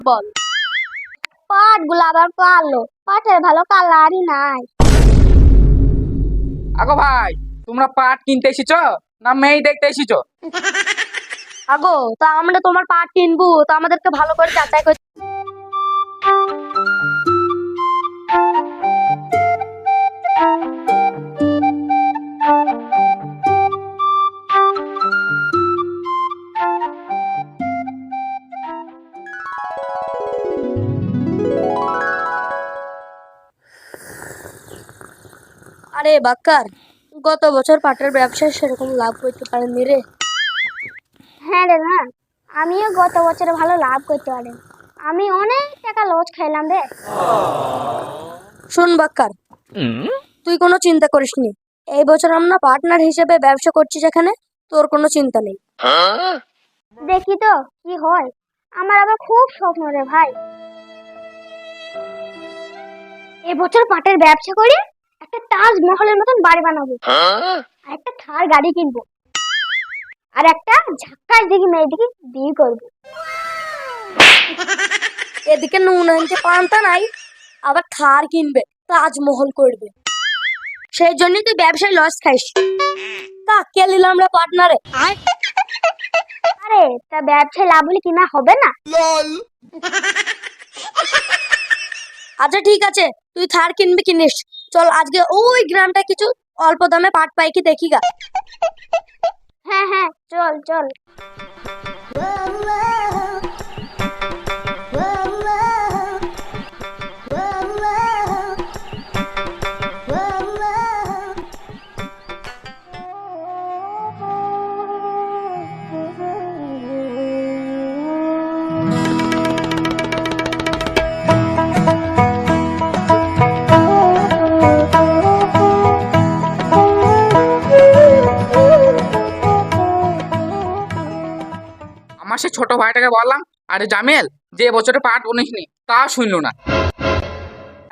বল। পাট গুলো আবার পারলো, পাটের ভালো কালারই নাই। আগো ভাই, তোমরা পাট কিনতে এসেছো না মেয়ে দেখতে এসেছো? আগো, তা আমরা তোমার পাট কিনবো, তো আমাদেরকে ভালো করে যাচাই করতে। আরে বাক্কার, গত বছর পাটের ব্যবসায় সেরকম লাভ করতে পারেননি রে। হ্যাঁ রে না, আমিও গত বছরে ভালো লাভ করতে পারি, আমি অনেক টাকা লস খাইলাম রে। শোন বাক্কার, তুই কোনো চিন্তা করিস নি। এই বছর আমরা পার্টনার হিসেবে ব্যবসা করছি, যেখানে তোর কোনো চিন্তা নেই। দেখি তো কি হয়, আমার আবার খুব স্বপ্ন রে ভাই, এবছর পাটের ব্যবসা করে একটা তাজমহলের মতন বাড়ি বানাবো, আর একটা থার গাড়ি কিনবো, আর একটা ঝাক্কাস দেখি মেয়েদিকে বিয়ে করবো। এদিকে নুন আনতে পান্তা নাই, আবার থার কিনবে, তাজমহল করবে। সেই জন্যই তুই ব্যবসায় লস খাইস। কাকে নিলাম আমরা পার্টনারে? আরে তা ব্যবসায় লাভ হলে কিনা হবে না? আচ্ছা ঠিক আছে, তুই থার কিনবি কিনিস। চল আজকে ওই গ্রামটা কিছু অল্প দামে পাট পাই কি দেখি গা। হ্যাঁ হ্যাঁ, চল চল। আমার সে ছোট ভাইটাকে বললাম, আরে জামেল, যে বছরে পাট বুনিসনি তা শুনলো না।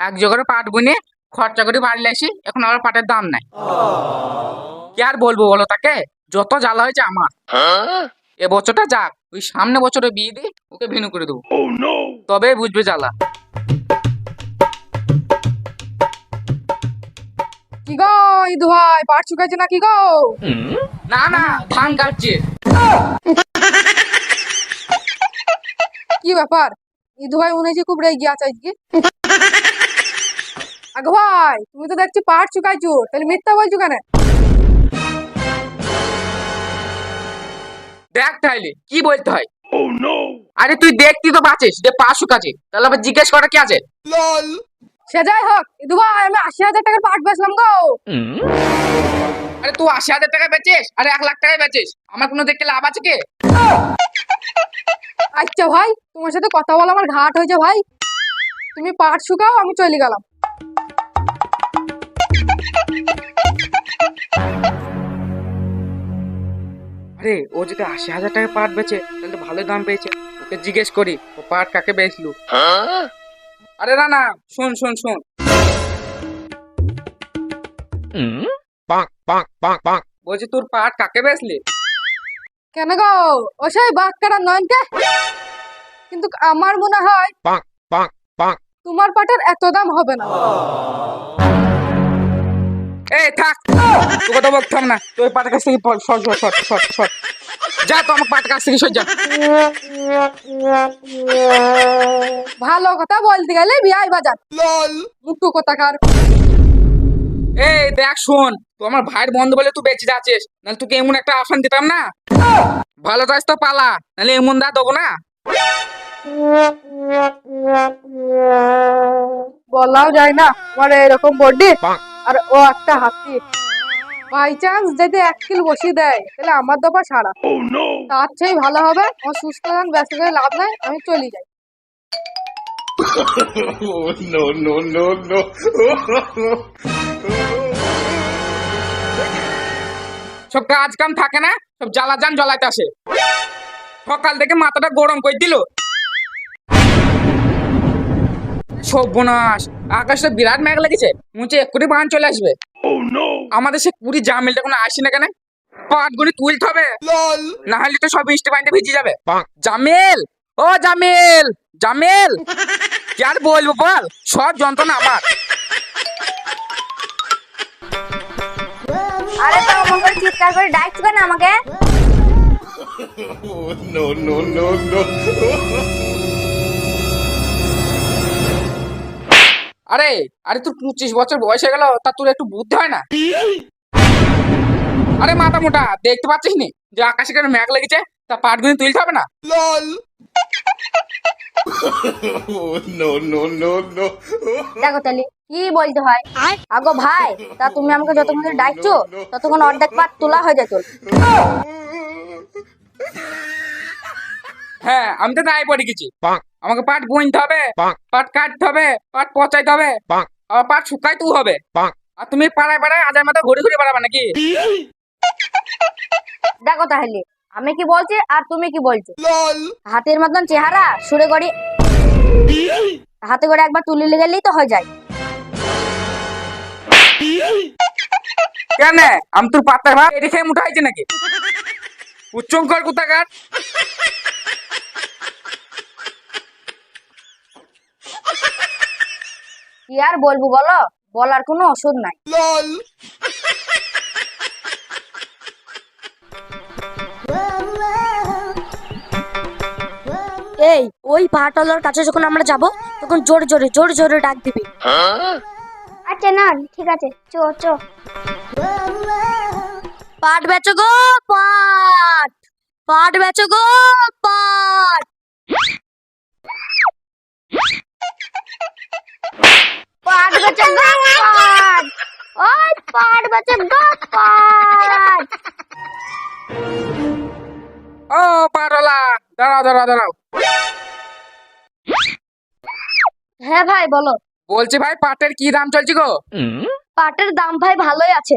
এক জোগাড়ে পাট বুনে খরচা করে বাড়ি আসি, এখন আবার পাটের দাম নাই। কি আর বলবো বলো তাকে, যত জ্বালা হয়েছে আমার। এ বছরটা যাক, ওই সামনে বছরে বিয়ে দিয়ে ওকে ভিনু করে দেবো, তবে বুঝবে জ্বালা। কি গো ইদু ভাই, পাট শুকাইছে না কি গো? না না, ধান কাটছে। কি ব্যাপার, ইদু ভাই মনে হচ্ছে খুব রেগে আছে আজকে। আগো ভাই, তুমি তো দেখছি পাট শুকাইছো, তাহলে মিথ্যা বলছো কেন? দেখ তাইলে কি বলতে হয়। আরে তুই দেখতি তো বাঁচিস যে পা শুকাছে, তাহলে আবার জিজ্ঞেস করা কি আছে? সে যাই হোক, ইদু ভাই আমি 80,000 টাকার পাট বেচলাম গো। আরে তুই 80,000 টাকা বেচিস আর 1 লাখ টাকায় বেচিস, আমার কোনো দেখতে লাভ আছে কি? আচ্ছা ভাই, তোমার সাথে কথা বলা আমার ঘাট হয়েছে ভাই, তুমি পাট শুকাও, আমি চলে গেলাম। আরে ও যদি 80,000 টাকা পাট বেচে তাহলে তো ভালো দাম পেয়েছে, ওকে জিজ্ঞেস করি ও পাট কাকে বেচলু। আরে না না, শোন শোন শোন, বলছি তোর পাট কাকে বেচলি? কেন গো, ও সেই বাক্কারা নয়নকে? কিন্তু আমার মনে হয় তোমার পাটের এত দাম হবে না। এই থাক, তোকে তো বলতাম না, তুই পাটের কাছ থেকে সর সর সর সর সর, যা তো আমার পাটের কাছ থেকে সর যা। ভালো কথা বলতে গেলে বিয়াই বাজার মুটু কোথাকার। এই দেখ শোন, তুই আমার ভাইয়ের বন্ধু বলে তুই বেঁচে যাচ্ছিস, নাহলে তোকে এমন একটা অপশন দিতাম না। ভালো চাস তো পালা, নাহলে এমন দা দেবো না। বলাও যায় না আমার এরকম বডি, আর ও একটা হাতি। বাই চান্স যদি 1 কিল বসিয়ে দেয় তাহলে আমার দফা সারা। তার চেয়ে ভালো হবে ও সুস্থ ধান ব্যস্ত করে লাভ নাই, আমি চলে যাই। সব কাজ কাম থাকে না, সব জ্বালা যান জ্বলাইতে আসে। সকাল থেকে মাথাটা গরম করে দিল। সর্বনাশ, আকাশটা বিরাট মেঘ লেগেছে, মুছে এক্ষুনি বান চলে আসবে। আমাদের সে কুড়ি জামিলটা কোনো আসি না কেন? পাট গুলি তুলতে হবে, না হলে তো সব বৃষ্টি পানিতে ভিজে যাবে। জামিল, ও জামিল, জামিল, কি আর বলবো বল, সব যন্ত্রণা আমার। আরে তো অমন করে চিৎকার করে ডাকছো কেন আমাকে? No, no, no, no. আরে আরে তোর 25 বছর বয়স হয়ে গেল, তা তোর একটু বুদ্ধি হয় না? আরে মাথা মোটা, দেখতে পাচ্ছিস নি যে আকাশে কেন মেঘ লেগেছে? তা পাটগুলি তুলতে হবে না? No, no, no, no. দেখো তাহলে কি বলতে হয়। আগো ভাই, তা তুমি আমাকে যতক্ষণ ধরে ডাকছো ততক্ষণ অর্ধেক পাট তোলা হয়ে যেত। হ্যাঁ, আমি তো তাই পড়ে গেছি। আমাকে পাট বুনতে হবে, পাট কাটতে হবে, পাট পচাইতে হবে, আবার পাট শুকাইতেও হবে। আর তুমি পাড়ায় পাড়ায় আজার মাথা ঘুরে ঘুরে বেড়াবে নাকি? দেখো তাহলে আমি কি বলছি আর তুমি কি বলছো। হাতের মতন চেহারা, সুরে গড়ি হাতে করে একবার তুলে গেলেই তো হয়ে যায়। কেন, আমি তোর পাতার ভাত এটি খেয়ে মুঠা হয়েছে নাকি? উচ্চঙ্কর কোথাকার। কি আর বলবো বলো, বলার কোনো ওষুধ নাই। এই ওই পাহাড়তলার কাছে যখন আমরা যাব তখন জোরে জোরে জোরে জোরে ডাক দিবি। আচ্ছা না, ঠিক আছে, চো চো। পাট বেচো গো পাট, পাট বেচো গো পাট। পাট বেচে গো পাট, ওই পাট বেচে গো পাট। ও পাটওয়ালা, দাঁড়াও দাঁড়াও দাঁড়াও। হ্যাঁ ভাই বলো। বলছি ভাই, পাটের কি দাম চলছে গো? পাটের দাম ভাই ভালোই আছে,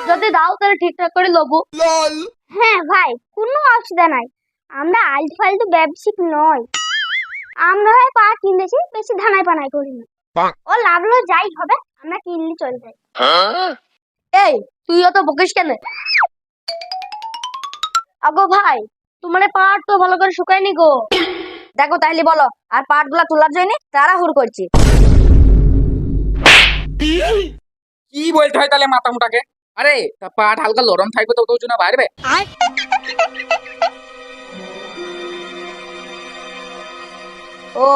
যদি দাও তাহলে ঠিকঠাক করে লবো। হ্যাঁ ভাই, কোনো অসুবিধা নাই, আমরা আলতু ফালতু ব্যবসায়িক নয়। আমরা ভাই পাট কিনেছি, বেশি ধানাই পানাই করিনি। ও লাভলো যাই হবে, আমরা কিনলে চলে যাই। এই তুইও তো বকিস কেন? আগো ভাই, তোমার এই পাট তো ভালো করে শুকায়নি গো। দেখো তাহলে বলো, আর পাট গুলা তোলার জন্য তাড়াহুড়ো করছি। কি বলতে হয় তাহলে মাথা মোটাকে? আরে তা পাট হালকা নরম থাকবে তো ওজন বাড়বে। ও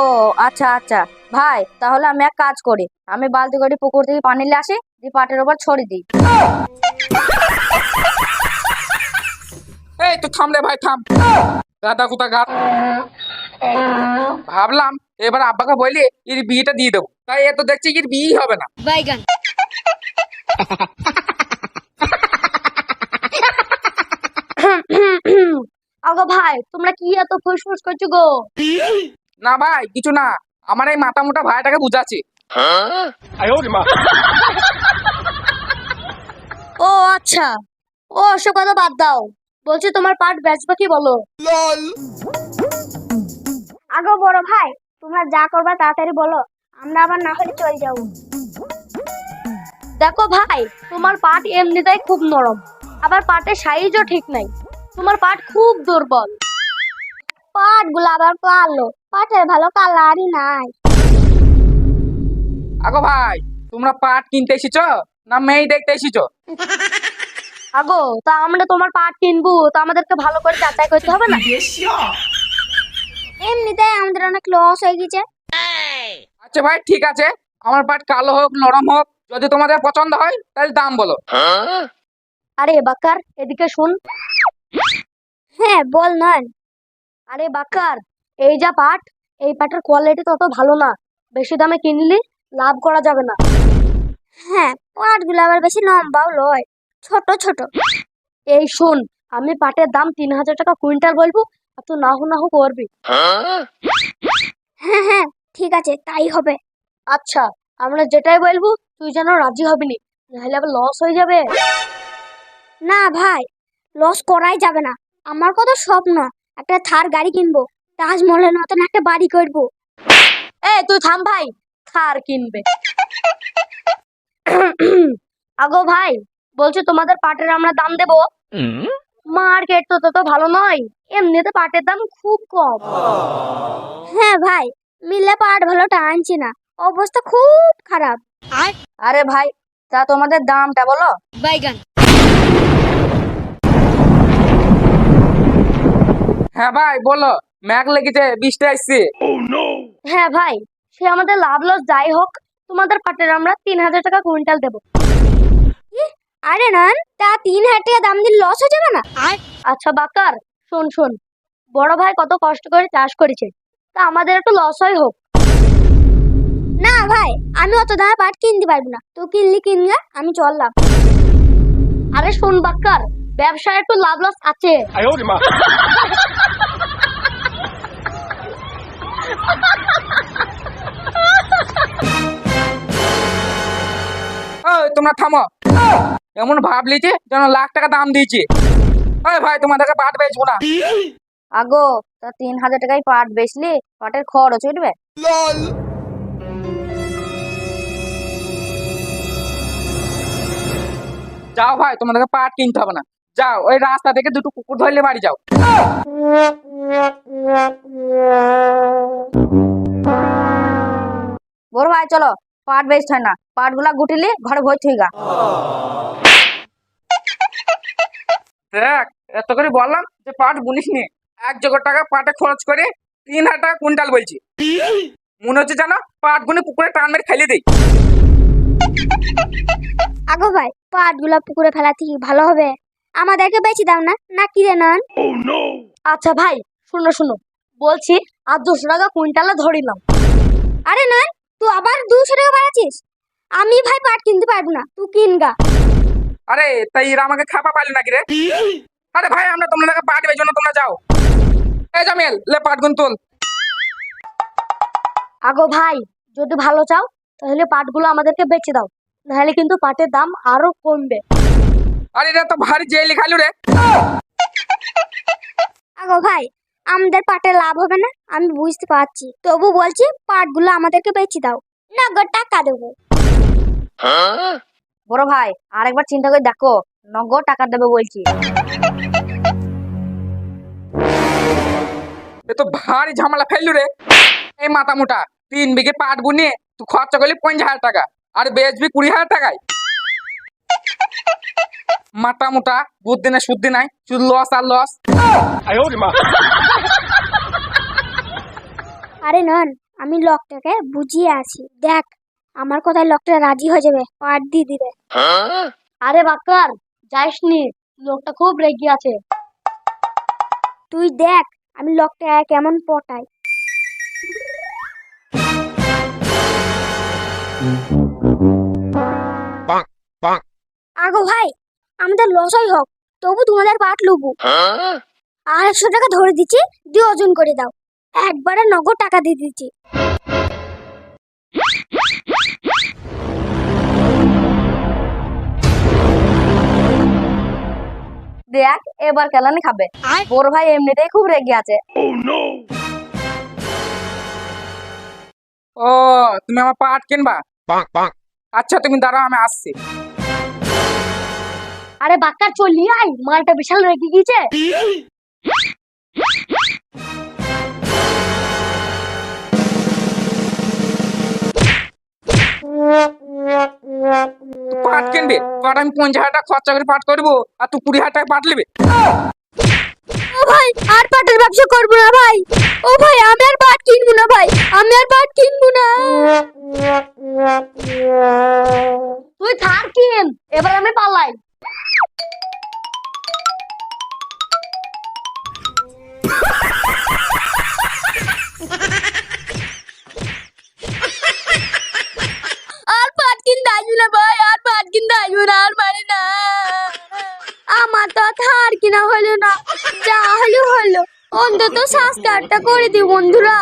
আচ্ছা আচ্ছা ভাই, তাহলে আমি এক কাজ করি, আমি বালতি করে পুকুর থেকে পানি নিয়ে আসি, দিয়ে পাটের উপর ছড়ি দিই। এই তো থাম রে ভাই, থাম। গাদা কোথাকার। ভাবলাম এবার আব্বাকে বলি এর বিয়েটা দিয়ে দেবো, তাই এ তো দেখছি এর বিয়েই হবে না। বাইগান। আগো ভাই, তোমরা কি এত ফুসফুস করছো গো? না ভাই কিছু না, আমার এই মাথা মোটা ভাইটাকে বুঝাচ্ছি। ও আচ্ছা, ও ওসব কথা বাদ দাও, বলছি তোমার পাট বেচবা কি বলো? আগো বড় ভাই, তোমরা যা করবা তাড়াতাড়ি বলো, আমরা আবার না হলে চলে যাবো। দেখো ভাই, তোমার পাট এমনিতেই খুব নরম, আবার পাটের সাইজও ঠিক নাই, তোমার পাট খুব দুর্বল। পাট গুলো আবার কালো, পাটের ভালো কালারই নাই। আগো ভাই, তোমরা পাট কিনতে এসেছো না মেয়ে দেখতে এসেছো? আগো তা আমরা তোমার পাট কিনবো, তা আমাদেরকে ভালো করে যাচাই করতে হবে না? এমনিতে আমাদের অনেক লস হয়ে গেছে। আচ্ছা ভাই ঠিক আছে, আমার পাট কালো হোক নরম হোক, যদি তোমাদের পছন্দ হয় তাহলে দাম বলো। আরে বাকার, এদিকে শুন। হ্যাঁ বল নয়ন। আরে বাকার, এই যা পাট, এই পাটের কোয়ালিটি তত ভালো না, বেশি দামে কিনলে লাভ করা যাবে না। হ্যাঁ, পাট গুলো আবার বেশি লম্বাও লয়, ছোট ছোট। এই শুন, আমি পাটের দাম 3000 টাকা কুইন্টাল বলবো, আর তুই নাহু নাহু করবি। হ্যাঁ হ্যাঁ, ঠিক আছে, তাই হবে। আচ্ছা, আমরা যেটাই বলবো তুই যেন রাজি হবি নি, নাহলে আবার লস হয়ে যাবে। না ভাই, লস করাই যাবে না। আমার কত স্বপ্ন, একটা থার গাড়ি কিনবো, তাজমহলের মতন একটা বাড়ি করবো। এই তুই থাম ভাই, থার কিনবে। আগো ভাই, বলছি তোমাদের পাটের আমরা দাম দেবো। মার্কেট তো তত ভালো নয়, এমনিতে পাটের দাম খুব কম। হ্যাঁ ভাই, মিলে পাট ভালো টানছি না, অবস্থা খুব খারাপ। আরে ভাই, তা তোমাদের দামটা বলো। হ্যাঁ ভাই বলো, ম্যাগ লেগেছে, বৃষ্টি আসছে। হ্যাঁ ভাই, সে আমাদের লাভ লস যাই হোক, তোমাদের পাটের আমরা 3,000 টাকা কুইন্টাল দেবো। আরে না, তা 3,000 টাকা দাম দিলে লস হয়ে যাবে না? আচ্ছা বাকার, শোন শোন, বড় ভাই কত কষ্ট করে চাষ করেছে, তা আমাদের একটু লস হয় হোক। না ভাই, আমি অত দামে পাট কিনতে পারবো না, তুই কিনলি কিনগা, আমি চললাম। আরে শোন বাক্কার, ব্যবসায় একটু লাভ লস আছে। ওই তোমরা থামো, এমন ভাব লিছে যেন লাখ টাকা দাম দিয়েছি। ওই ভাই তোমাদেরকে পাট বেচবো না। আগো, তা 3,000 টাকায় পাট বেচলি, পাটের খরচ উঠবে। যাও ভাই, তোমাদেরকে পাট কিনতে হবে না, যাও ওই রাস্তা থেকে দুটো কুকুর ধরলে বাড়ি যাও। বড় ভাই চলো, পাট বেচতে হয় না, পাট গুলা গুটিলি ঘরে ভর্তি হয়ে গা। দেখ, এত করে বললাম যে পাট বুনিস নি, 1 জোগাড় টাকা পাটে খরচ করে 3,000 টাকা কুইন্টাল বলছি। মনে হচ্ছে জানো পাট গুনে পুকুরে টান মেরে ফেলে দেই। আগো ভাই, পাট গুলা পুকুরে ফেলা থেকে ভালো হবে, আমাদেরকে বেশি দাও না, না কি রে নন? আচ্ছা ভাই, শুনো শুনো, বলছি আর 200 টাকা কুইন্টালে ধরিলাম। আরে নন, তুই আবার 200 টাকা বাড়াচ্ছিস? আমি ভাই পাট কিনতে পারবো না, তুই কিনগা। আরে তাই এরা আমাকে খাপা পাইলে নাকি রে? আরে ভাই, আমরা তোমাদেরকে পাট বেচবো না, তোমরা যাও। এই জামিল, লে পাট গুন তোল। আগো ভাই, যদি ভালো চাও তাহলে পাটগুলো আমাদেরকে বেচে দাও, নাহলে কিন্তু পাটের দাম আরো কমবে। আরে এটা তো ভারী জেলি খাইলু রে। আগো ভাই, আমাদের পাটে লাভ হবে না, আমি বুঝতে পারছি, তবু বলছি পাটগুলো আমাদেরকে বেচে দাও, নগদ টাকা দেবো। বড় ভাই, আরেকবার চিন্তা করে দেখো, নগদ টাকা দেবে বলছি। এ তো ভারী ঝামেলা ফেললু রে। এই মাথা মোটা 3 বিঘে পাট বুনিয়ে তুই খরচা করলি 50,000 টাকা, আর বেচবি 20,000 টাকায়। মাথা মোটা, বুদ্ধি নাই শুদ্ধি নাই, শুধু লস আর লস। আরে নন, আমি লোকটাকে বুঝিয়ে আছি, দেখ আমার কথায় লোকটা রাজি হয়ে যাবে, পাট দিয়ে দিবে। আরে বাক্কার, যাইসনি, লোকটা খুব রেগে আছে। তুই দেখ আমি লোকটা কেমন পটাই। আগো ভাই, আমাদের লসই হোক, তবু তোমাদের পাট লুবু। 250 টাকা ধরে দিচ্ছি, দিয়ে ওজন করে দাও, একবারে নগদ টাকা দিয়ে দিচ্ছি। দেখ এবার কেলানি খাবে, বড় ভাই এমনিতেই খুব রেগে আছে। ও, তুমি আমার পাট কিনবা? আচ্ছা তুমি দাঁড়াও, আমি আসছি। আরে বাক্কার চলি আয়, মালটা বিশাল রেগে গিয়েছে। তুই পাট কিনবি? পাট আমি 50,000 টাকা খরচা করে পাট করবো, আর তুই 20,000 টাকা পাট নিবি? ও ভাই, আর পাটের ব্যবসা করবো না ভাই। ও ভাই, আমি আর পাট কিনবো না ভাই, আমি আর পাট কিনবো না। তুই থার কিন, এবার আমি পালাই। আর পাট কিনতে আসবো না ভাই, আর পাট কিনতে আসবো না, আর পারি না। আমার তো থার কিনা হলো না, যা হলো হলো, অন্তত সাবস্ক্রাইবটা করে দিও বন্ধুরা।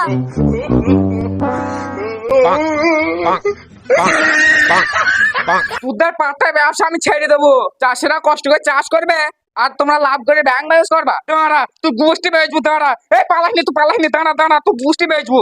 তোদের পাটটা ব্যবসা আমি ছেড়ে দেবো, চাষিরা কষ্ট করে চাষ করবে আর তোমরা লাভ করে ব্যাংক ব্যালেন্স করবা। দাঁড়া, তুই গোষ্ঠী বেচবো, দাঁড়া। এই পালাসনি, তুই পালাসনি, দাঁড়া দাঁড়া, তুই গোষ্ঠী বেচবো।